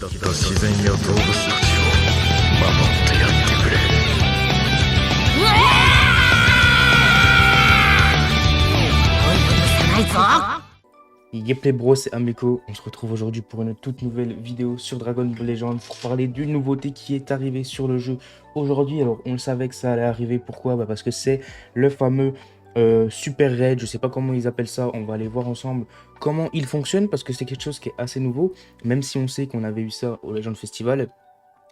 自然や動物たちを守ってやってくれ。Yep les bros, c'est Ameko, on se retrouve aujourd'hui pour une toute nouvelle vidéo sur Dragon Ball Legends pour parler d'une nouveauté qui est arrivée sur le jeu aujourd'hui. Alors on le savait que ça allait arriver, pourquoi? Parce que c'est le fameux Super Raid, je sais pas comment ils appellent ça, on va aller voir ensemble comment il fonctionne parce que c'est quelque chose qui est assez nouveau, même si on sait qu'on avait eu ça au Legends Festival.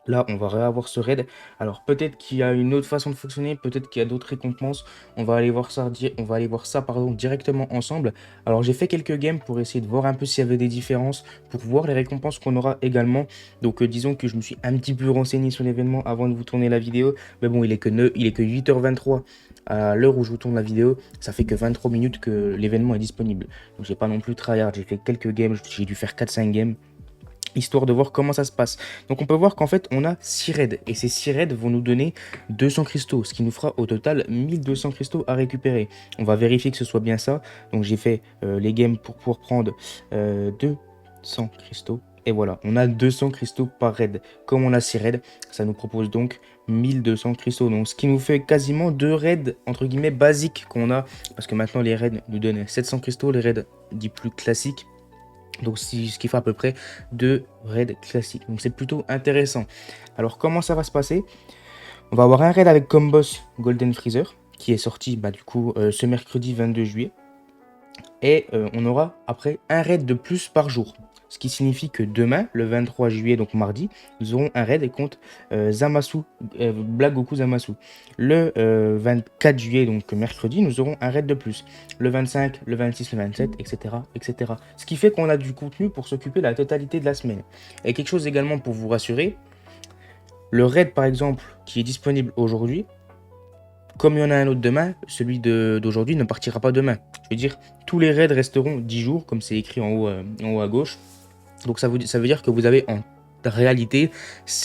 Là, on va réavoir ce raid. Alors, peut-être qu'il y a une autre façon de fonctionner, peut-être qu'il y a d'autres récompenses. On va aller voir ça, directement ensemble. Alors, j'ai fait quelques games pour essayer de voir un peu s'il y avait des différences, pour voir les récompenses qu'on aura également. Donc, disons que je me suis un petit peu renseigné sur l'événement avant de vous tourner la vidéo. Mais bon, il est que 8h23 à l'heure où je vous tourne la vidéo. Ça fait que 23 minutes que l'événement est disponible. Donc, j'ai pas non plus tryhard. J'ai fait quelques games, j'ai dû faire 4-5 games, histoire de voir comment ça se passe. Donc on peut voir qu'en fait on a 6 raids, et ces 6 raids vont nous donner 200 cristaux, ce qui nous fera au total 1200 cristaux à récupérer. On va vérifier que ce soit bien ça. Donc j'ai fait les games pour pouvoir prendre 200 cristaux, et voilà, on a 200 cristaux par raid. Comme on a 6 raids, ça nous propose donc 1200 cristaux, donc ce qui nous fait quasiment 2 raids entre guillemets basiques qu'on a, parce que maintenant les raids nous donnent 700 cristaux, les raids dits plus classiques. Donc ce qui fait à peu près 2 raids classiques. Donc c'est plutôt intéressant. Alors comment ça va se passer? On va avoir un raid avec comme boss Golden Freezer, qui est sorti du coup ce mercredi 22 juillet. Et on aura après un raid de plus par jour. Ce qui signifie que demain, le 23 juillet, donc mardi, nous aurons un raid contre Zamasu, Black Goku Zamasu. Le 24 juillet, donc mercredi, nous aurons un raid de plus. Le 25, le 26, le 27, etc. etc. Ce qui fait qu'on a du contenu pour s'occuper de la totalité de la semaine. Et quelque chose également pour vous rassurer, le raid par exemple qui est disponible aujourd'hui, comme il y en a un autre demain, celui d'aujourd'hui ne partira pas demain. Je veux dire, tous les raids resteront 10 jours, comme c'est écrit en haut à gauche. Donc ça veut dire que vous avez en réalité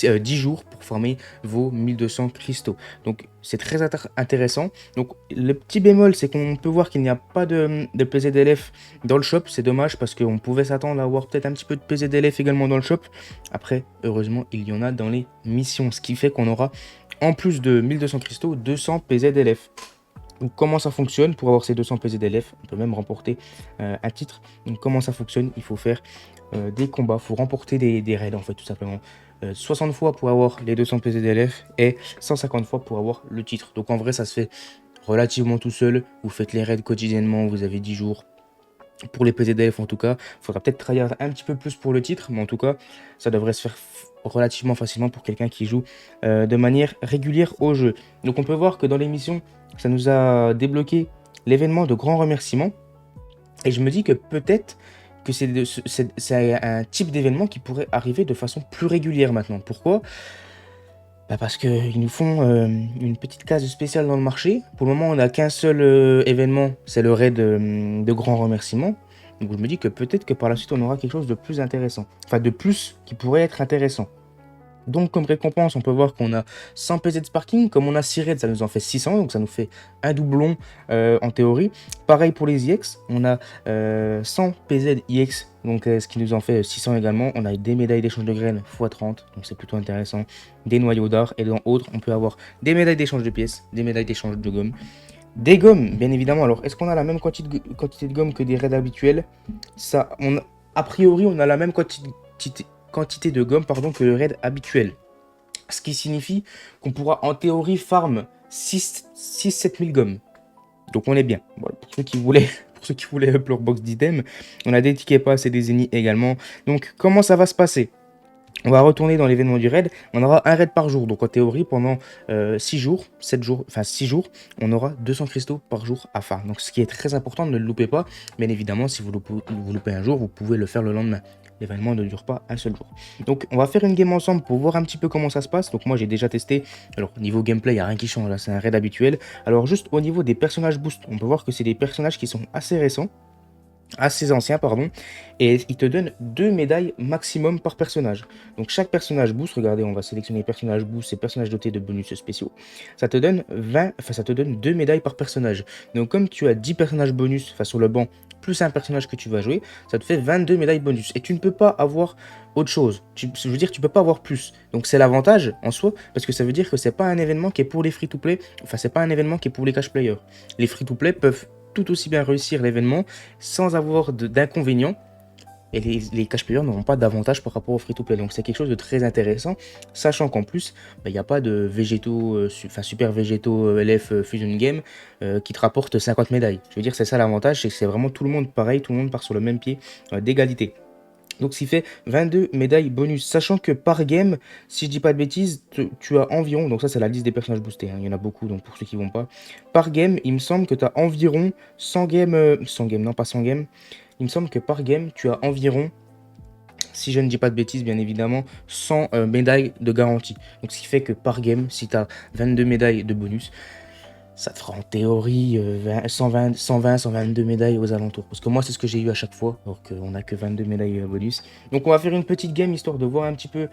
10 jours pour farmer vos 1200 cristaux. Donc c'est très intéressant. Donc le petit bémol, c'est qu'on peut voir qu'il n'y a pas de PZLF dans le shop. C'est dommage parce qu'on pouvait s'attendre à avoir peut-être un petit peu de PZLF également dans le shop. Après, heureusement, il y en a dans les missions. Ce qui fait qu'on aura, en plus de 1200 cristaux, 200 PZLF. Donc comment ça fonctionne? Pour avoir ces 200 PZLF, on peut même remporter un titre. Donc comment ça fonctionne? Il faut faire des combats, il faut remporter des raids en fait, tout simplement. 60 fois pour avoir les 200 PZLF et 150 fois pour avoir le titre. Donc en vrai ça se fait relativement tout seul. Vous faites les raids quotidiennement, vous avez 10 jours. Pour les PZLF en tout cas, il faudra peut-être travailler un petit peu plus pour le titre, mais en tout cas ça devrait se faire relativement facilement pour quelqu'un qui joue de manière régulière au jeu. Donc on peut voir que dans l'émission, ça nous a débloqué l'événement de grands remerciements, et je me dis que peut-être que c'est un type d'événement qui pourrait arriver de façon plus régulière maintenant. Pourquoi? Parce qu'ils nous font une petite case spéciale dans le marché. Pour le moment, on n'a qu'un seul événement, c'est le raid de grands remerciements. Donc je me dis que peut-être que par la suite, on aura quelque chose de plus intéressant. Enfin, de plus qui pourrait être intéressant. Donc comme récompense, on peut voir qu'on a 100 PZ Sparking. Comme on a 6 raids, ça nous en fait 600. Donc ça nous fait un doublon en théorie. Pareil pour les IX, on a 100 PZ IX. Donc ce qui nous en fait 600 également. On a des médailles d'échange de graines x 30. Donc c'est plutôt intéressant. Des noyaux d'art. Et dans autres, on peut avoir des médailles d'échange de pièces. Des médailles d'échange de gomme. Des gommes, bien évidemment. Alors est-ce qu'on a la même quantité de gomme que des raids habituels? Ça, a priori, on a la même quantité de gomme que le raid habituel. Ce qui signifie qu'on pourra en théorie farm 6-7 000 gommes. Donc on est bien. Voilà, pour ceux qui voulaient up leur box d'items, on a des tickets pass et des ennemis également. Donc comment ça va se passer? On va retourner dans l'événement du raid. On aura un raid par jour. Donc en théorie, pendant 6 jours, on aura 200 cristaux par jour à farm. Donc ce qui est très important, ne le loupez pas. Bien évidemment, si vous loupez un jour, vous pouvez le faire le lendemain. L'événement ne dure pas un seul jour. Donc on va faire une game ensemble pour voir un petit peu comment ça se passe. Donc moi j'ai déjà testé. Alors niveau gameplay, il n'y a rien qui change. Là, c'est un raid habituel. Alors juste au niveau des personnages boost, on peut voir que c'est des personnages qui sont assez récents. assez ancien, pardon, et il te donne 2 médailles maximum par personnage. Donc chaque personnage boost, regardez, on va sélectionner personnage boost et personnage doté de bonus spéciaux. Ça te donne 20, enfin ça te donne 2 médailles par personnage. Donc comme tu as 10 personnages bonus enfin, sur le banc, plus un personnage que tu vas jouer, ça te fait 22 médailles bonus. Et tu ne peux pas avoir autre chose. Je veux dire, tu peux pas avoir plus. Donc c'est l'avantage en soi, parce que ça veut dire que c'est pas un événement qui est pour les free-to-play, enfin c'est pas un événement qui est pour les cash players. Les free-to-play peuvent tout aussi bien réussir l'événement sans avoir d'inconvénients. Et les cash players n'auront pas d'avantage par rapport au free-to-play. Donc c'est quelque chose de très intéressant, sachant qu'en plus, il n'y a pas de végétaux, enfin super végétaux LF Fusion Game qui te rapporte 50 médailles. Je veux dire, c'est ça l'avantage, c'est que c'est vraiment tout le monde pareil, tout le monde part sur le même pied d'égalité. Donc ce qui fait 22 médailles bonus, sachant que par game, si je dis pas de bêtises, tu as environ, donc ça c'est la liste des personnages boostés, hein, il y en a beaucoup, donc pour ceux qui vont pas, par game, il me semble que tu as environ 100 games, 100 games, non pas 100 games, il me semble que par game, tu as environ, si je ne dis pas de bêtises, bien évidemment, 100 médailles de garantie. Donc ce qui fait que par game, si tu as 22 médailles de bonus, ça te fera en théorie 122 médailles aux alentours. Parce que moi, c'est ce que j'ai eu à chaque fois, alors qu'on n'a que 22 médailles bonus. Donc on va faire une petite game, histoire de voir un petit peu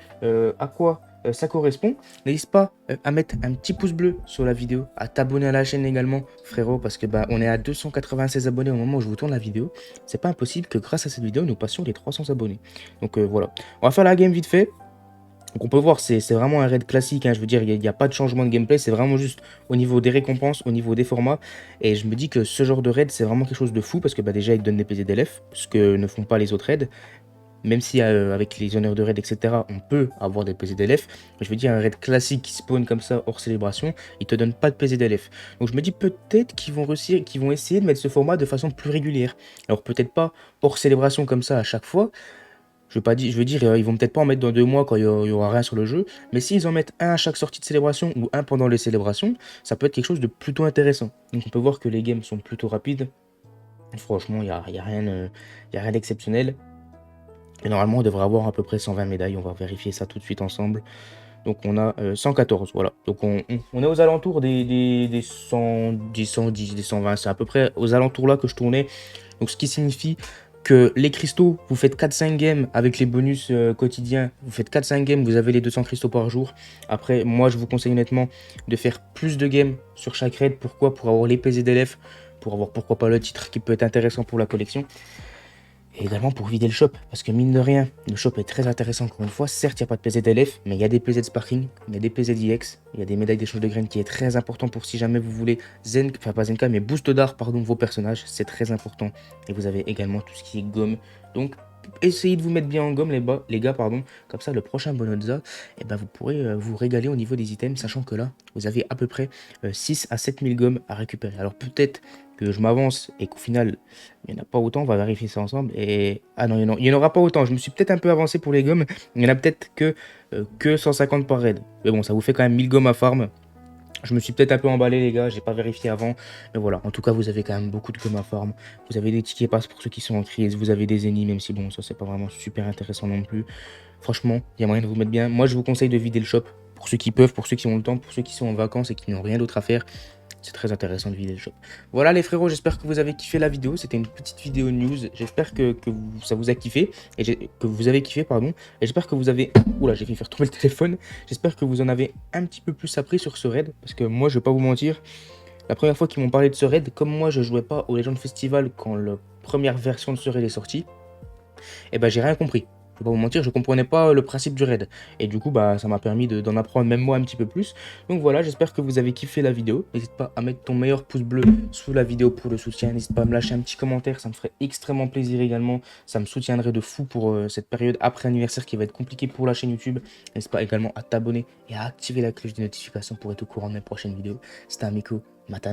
à quoi ça correspond. N'hésite pas à mettre un petit pouce bleu sur la vidéo, à t'abonner à la chaîne également, frérot, parce que on est à 296 abonnés au moment où je vous tourne la vidéo. C'est pas impossible que grâce à cette vidéo, nous passions les 300 abonnés. Donc voilà. On va faire la game vite fait. Donc on peut voir, c'est vraiment un raid classique, hein, je veux dire, il n'y a pas de changement de gameplay, c'est vraiment juste au niveau des récompenses, au niveau des formats. Et je me dis que ce genre de raid, c'est vraiment quelque chose de fou, parce que déjà, ils te donnent des PZ d'LF, ce que ne font pas les autres raids. Même si avec les honneurs de raid, etc., on peut avoir des PZ d'LF. Je veux dire, un raid classique qui spawn comme ça, hors célébration, il te donne pas de PZ d'LF. Donc je me dis peut-être qu'ils vont réussir, qu'ils vont essayer de mettre ce format de façon plus régulière. Alors peut-être pas hors célébration comme ça à chaque fois, je veux dire, ils vont peut-être pas en mettre dans 2 mois quand il y aura rien sur le jeu, mais s'ils en mettent un à chaque sortie de célébration ou un pendant les célébrations, ça peut être quelque chose de plutôt intéressant. Donc on peut voir que les games sont plutôt rapides. Franchement, il y a rien d'exceptionnel. Et normalement, on devrait avoir à peu près 120 médailles. On va vérifier ça tout de suite ensemble. Donc on a 114, voilà. Donc on est aux alentours des 110, 110, des 120. C'est à peu près aux alentours là que je tournais. Donc ce qui signifie que les cristaux, vous faites 4-5 games avec les bonus quotidiens. Vous faites 4-5 games, vous avez les 200 cristaux par jour. Après, moi je vous conseille honnêtement de faire plus de games sur chaque raid. Pourquoi? Pour avoir les PZ d'LF, pour avoir pourquoi pas le titre qui peut être intéressant pour la collection. Et également pour vider le shop, parce que mine de rien, le shop est très intéressant encore une fois. Certes, il n'y a pas de PZ d'LF, mais il y a des PZ Sparking, il y a des PZ IX, il y a des médailles d'échange de graines qui est très important pour si jamais vous voulez enfin pas Zenka, mais boost d'art, pardon, vos personnages, c'est très important. Et vous avez également tout ce qui est gomme. Donc, essayez de vous mettre bien en gomme, les gars, pardon. Comme ça, le prochain Bonanza, vous pourrez vous régaler au niveau des items, sachant que là, vous avez à peu près 6 à 7 000 gommes à récupérer. Alors peut-être que je m'avance et qu'au final, il n'y en a pas autant, on va vérifier ça ensemble. Et ah non, il n'y en aura pas autant. Je me suis peut-être un peu avancé pour les gommes. Il n'y en a peut-être que 150 par raid. Mais bon, ça vous fait quand même 1000 gommes à farm. Je me suis peut-être un peu emballé, les gars, j'ai pas vérifié avant. Mais voilà, en tout cas, vous avez quand même beaucoup de gommes à farm. Vous avez des tickets pass pour ceux qui sont en crise. Vous avez des ennemis, même si bon, ça c'est pas vraiment super intéressant non plus. Franchement, il y a moyen de vous mettre bien. Moi, je vous conseille de vider le shop. Pour ceux qui peuvent, pour ceux qui ont le temps, pour ceux qui sont en vacances et qui n'ont rien d'autre à faire. C'est très intéressant de vider le shop. Voilà les frérots, j'espère que vous avez kiffé la vidéo. C'était une petite vidéo news. J'espère que ça vous a kiffé. Et que vous avez kiffé, pardon. Et j'espère que vous avez... Oula, j'ai fait faire tomber le téléphone. J'espère que vous en avez un petit peu plus appris sur ce raid. Parce que moi, je vais pas vous mentir. La première fois qu'ils m'ont parlé de ce raid, comme moi, je jouais pas au Legend Festival quand la première version de ce raid est sortie. Et j'ai rien compris. Je vais pas vous mentir, je comprenais pas le principe du raid. Et du coup, ça m'a permis d'en apprendre même moi un petit peu plus. Donc voilà, j'espère que vous avez kiffé la vidéo. N'hésite pas à mettre ton meilleur pouce bleu sous la vidéo pour le soutien. N'hésite pas à me lâcher un petit commentaire, ça me ferait extrêmement plaisir également. Ça me soutiendrait de fou pour cette période après anniversaire qui va être compliquée pour la chaîne YouTube. N'hésite pas également à t'abonner et à activer la cloche des notifications pour être au courant de mes prochaines vidéos. C'était Amico Matan.